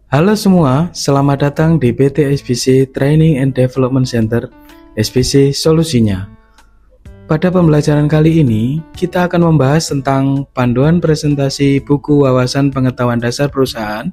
Halo semua, selamat datang di PT SBC Training and Development Center, SBC Solusinya. Pada pembelajaran kali ini, kita akan membahas tentang panduan presentasi buku wawasan pengetahuan dasar perusahaan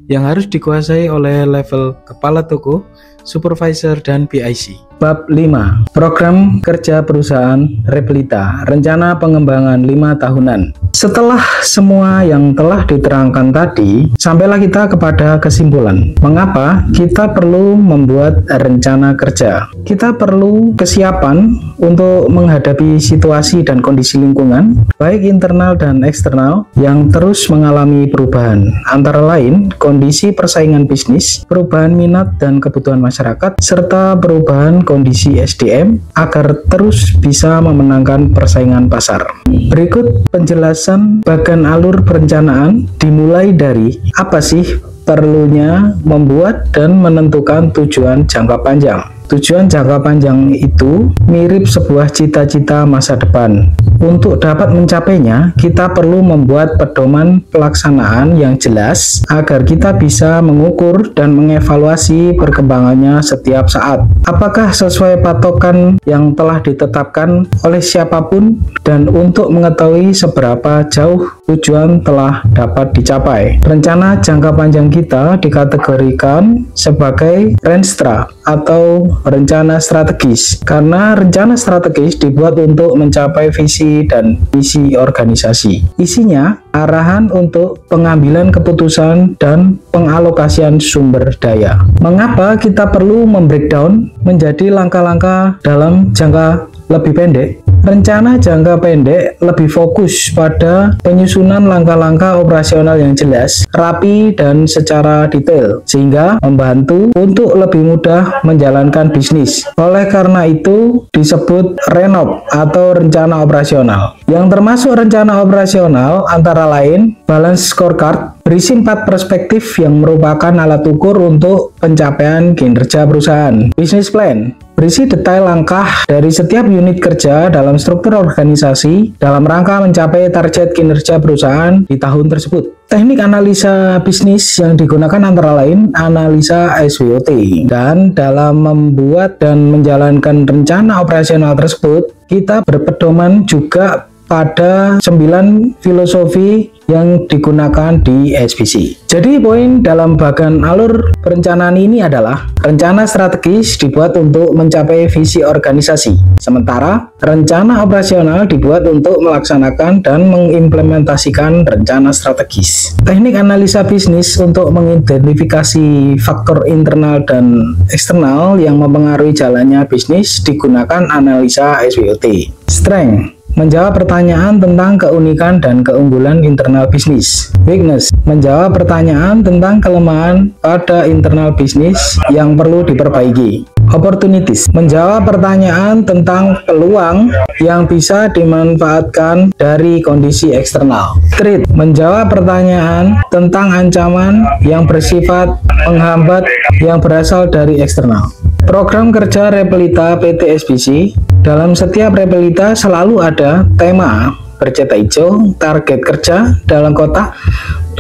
yang harus dikuasai oleh level kepala toko, supervisor, dan PIC. Bab 5, Program Kerja Perusahaan Repelita, Rencana Pengembangan 5 Tahunan. Setelah semua yang telah diterangkan tadi, sampailah kita kepada kesimpulan. Mengapa kita perlu membuat rencana kerja? Kita perlu kesiapan untuk menghadapi situasi dan kondisi lingkungan, baik internal dan eksternal, yang terus mengalami perubahan. Antara lain, kondisi persaingan bisnis, perubahan minat dan kebutuhan masyarakat, serta perubahan kondisi SDM agar terus bisa memenangkan persaingan pasar. Berikut penjelasan bagan alur perencanaan dimulai dari apa sih perlunya membuat dan menentukan tujuan jangka panjang. Tujuan jangka panjang itu mirip sebuah cita-cita masa depan. Untuk dapat mencapainya, kita perlu membuat pedoman pelaksanaan yang jelas agar kita bisa mengukur dan mengevaluasi perkembangannya setiap saat. Apakah sesuai patokan yang telah ditetapkan oleh siapapun, dan untuk mengetahui seberapa jauh tujuan telah dapat dicapai. Rencana jangka panjang kita dikategorikan sebagai Renstra atau rencana strategis, karena rencana strategis dibuat untuk mencapai visi dan misi organisasi. Isinya arahan untuk pengambilan keputusan dan pengalokasian sumber daya. Mengapa kita perlu membreakdown menjadi langkah-langkah dalam jangka lebih pendek? Rencana jangka pendek lebih fokus pada penyusunan langkah-langkah operasional yang jelas, rapi, dan secara detail, sehingga membantu untuk lebih mudah menjalankan bisnis. Oleh karena itu, disebut RENOP atau rencana operasional. Yang termasuk rencana operasional antara lain balance scorecard, berisi 4 perspektif yang merupakan alat ukur untuk pencapaian kinerja perusahaan. Business plan, berisi detail langkah dari setiap unit kerja dalam struktur organisasi dalam rangka mencapai target kinerja perusahaan di tahun tersebut. Teknik analisa bisnis yang digunakan antara lain analisa SWOT. Dan dalam membuat dan menjalankan rencana operasional tersebut, kita berpedoman juga pada 9 filosofi yang digunakan di SBC. Jadi poin dalam bagan alur perencanaan ini adalah rencana strategis dibuat untuk mencapai visi organisasi, sementara rencana operasional dibuat untuk melaksanakan dan mengimplementasikan rencana strategis. Teknik analisa bisnis untuk mengidentifikasi faktor internal dan eksternal yang mempengaruhi jalannya bisnis digunakan analisa SWOT. Strength, menjawab pertanyaan tentang keunikan dan keunggulan internal bisnis. Weakness, menjawab pertanyaan tentang kelemahan pada internal bisnis yang perlu diperbaiki. Opportunities, menjawab pertanyaan tentang peluang yang bisa dimanfaatkan dari kondisi eksternal. Threat, menjawab pertanyaan tentang ancaman yang bersifat menghambat yang berasal dari eksternal. Program kerja Repelita PT SBC. Dalam setiap Repelita selalu ada tema bercetak hijau, target kerja dalam kotak,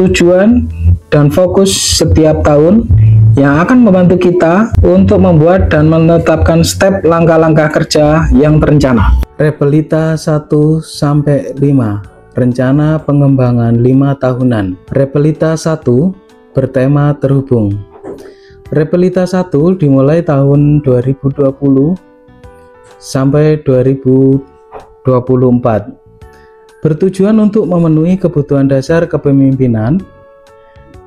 tujuan, dan fokus setiap tahun yang akan membantu kita untuk membuat dan menetapkan step langkah-langkah kerja yang terencana. Repelita 1-5, rencana pengembangan 5 tahunan. Repelita 1 bertema terhubung. Repelita 1 dimulai tahun 2020 sampai 2024, bertujuan untuk memenuhi kebutuhan dasar kepemimpinan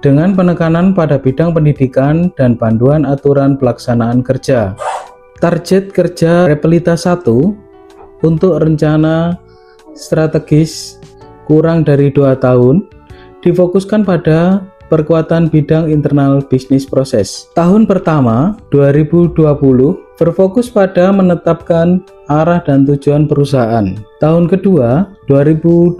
dengan penekanan pada bidang pendidikan dan panduan aturan pelaksanaan kerja. Target kerja Repelita 1 untuk rencana strategis kurang dari 2 tahun difokuskan pada perkuatan bidang internal bisnis proses. Tahun pertama 2020 berfokus pada menetapkan arah dan tujuan perusahaan. Tahun kedua 2021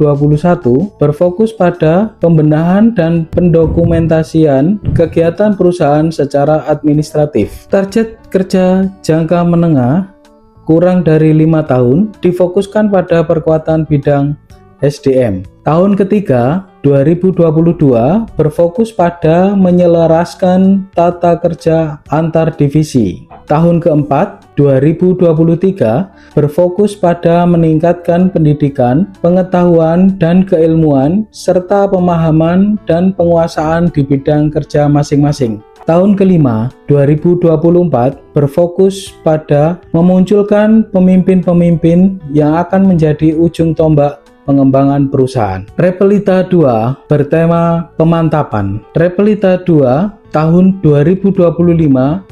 berfokus pada pembenahan dan pendokumentasian kegiatan perusahaan secara administratif. Target kerja jangka menengah kurang dari 5 tahun difokuskan pada perkuatan bidang SDM. Tahun ketiga 2022 berfokus pada menyelaraskan tata kerja antar divisi. Tahun keempat 2023 berfokus pada meningkatkan pendidikan, pengetahuan dan keilmuan serta pemahaman dan penguasaan di bidang kerja masing-masing. Tahun kelima 2024 berfokus pada memunculkan pemimpin-pemimpin yang akan menjadi ujung tombak pengembangan perusahaan. Repelita 2 bertema pemantapan. Repelita 2 tahun 2025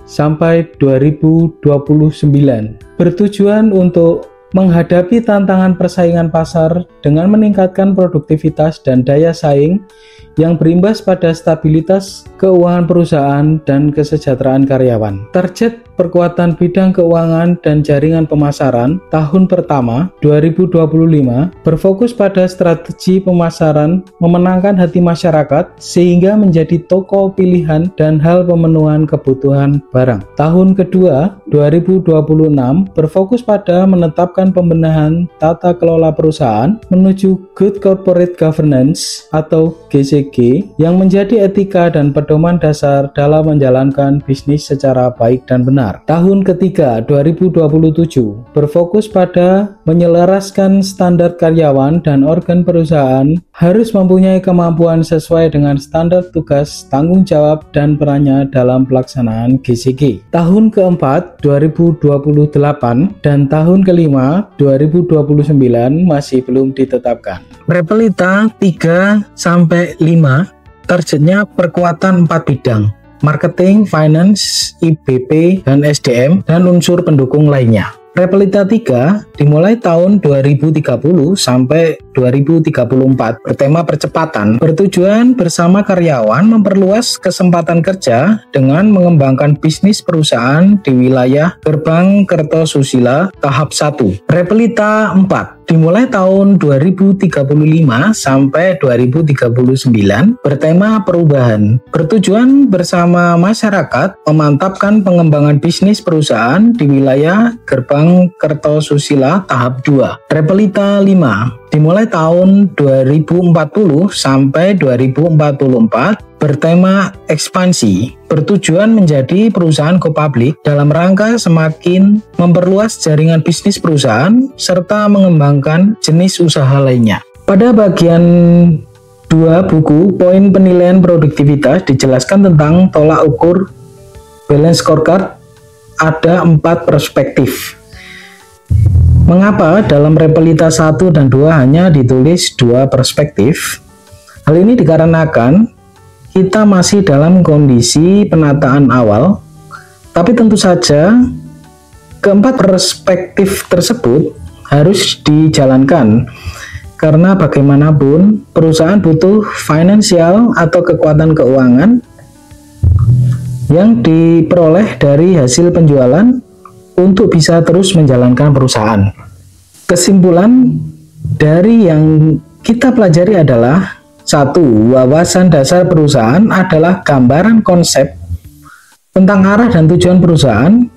sampai 2029 bertujuan untuk menghadapi tantangan persaingan pasar dengan meningkatkan produktivitas dan daya saing yang berimbas pada stabilitas keuangan perusahaan dan kesejahteraan karyawan. Target perkuatan bidang keuangan dan jaringan pemasaran tahun pertama 2025 berfokus pada strategi pemasaran memenangkan hati masyarakat sehingga menjadi toko pilihan dan hal pemenuhan kebutuhan barang. Tahun kedua 2026 berfokus pada menetapkan pembenahan tata kelola perusahaan menuju Good Corporate Governance atau GCG yang menjadi etika dan pedoman dasar dalam menjalankan bisnis secara baik dan benar. Tahun ketiga 2027 berfokus pada menyelaraskan standar karyawan dan organ perusahaan harus mempunyai kemampuan sesuai dengan standar tugas, tanggung jawab, dan perannya dalam pelaksanaan GCG. Tahun keempat 2028 dan tahun kelima 2029 masih belum ditetapkan. Repelita 3-5 targetnya perkuatan 4 bidang: marketing, finance, IBP, dan SDM, dan unsur pendukung lainnya. Repelita 3 dimulai tahun 2030 sampai 2034 bertema percepatan, bertujuan bersama karyawan memperluas kesempatan kerja dengan mengembangkan bisnis perusahaan di wilayah Gerbang Kertosusila tahap 1. Repelita 4 dimulai tahun 2035 sampai 2039 bertema perubahan, bertujuan bersama masyarakat memantapkan pengembangan bisnis perusahaan di wilayah Gerbang Kertosusila tahap 2. Repelita 5 dimulai tahun 2040 sampai 2044 bertema ekspansi, bertujuan menjadi perusahaan go public dalam rangka semakin memperluas jaringan bisnis perusahaan serta mengembangkan jenis usaha lainnya. Pada bagian 2 buku poin penilaian produktivitas dijelaskan tentang tolak ukur balance scorecard. Ada 4 perspektif. Mengapa dalam repelita 1 dan 2 hanya ditulis 2 perspektif? Hal ini dikarenakan kita masih dalam kondisi penataan awal, tapi tentu saja keempat perspektif tersebut harus dijalankan karena bagaimanapun perusahaan butuh finansial atau kekuatan keuangan yang diperoleh dari hasil penjualan untuk bisa terus menjalankan perusahaan. Kesimpulan dari yang kita pelajari adalah: 1. Wawasan dasar perusahaan adalah gambaran konsep tentang arah dan tujuan perusahaan,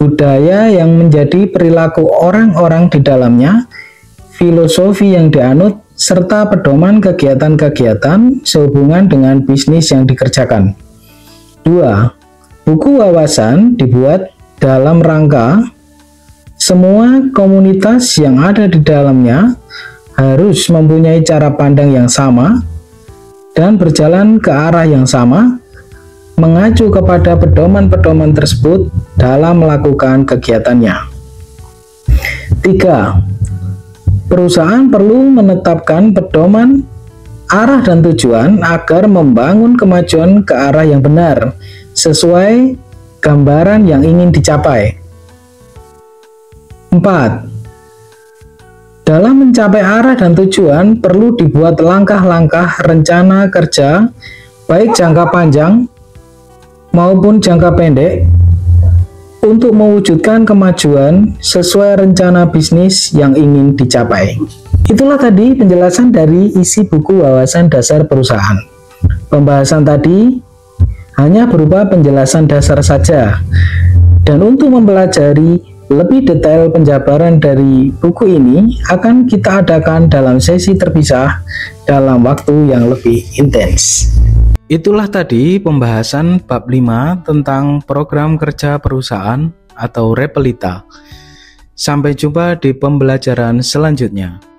budaya yang menjadi perilaku orang-orang di dalamnya, filosofi yang dianut, serta pedoman kegiatan-kegiatan sehubungan dengan bisnis yang dikerjakan. 2. Buku wawasan dibuat dalam rangka semua komunitas yang ada di dalamnya harus mempunyai cara pandang yang sama dan berjalan ke arah yang sama, mengacu kepada pedoman-pedoman tersebut dalam melakukan kegiatannya. 3. Perusahaan perlu menetapkan pedoman, arah dan tujuan agar membangun kemajuan ke arah yang benar sesuai gambaran yang ingin dicapai. 4. Dalam mencapai arah dan tujuan perlu dibuat langkah-langkah rencana kerja baik jangka panjang maupun jangka pendek untuk mewujudkan kemajuan sesuai rencana bisnis yang ingin dicapai. Itulah tadi penjelasan dari isi buku wawasan dasar perusahaan. Pembahasan tadi hanya berupa penjelasan dasar saja, dan untuk mempelajari Lebih detail penjabaran dari buku ini akan kita adakan dalam sesi terpisah dalam waktu yang lebih intens. Itulah tadi pembahasan bab 5 tentang program kerja perusahaan atau Repelita. Sampai jumpa di pembelajaran selanjutnya.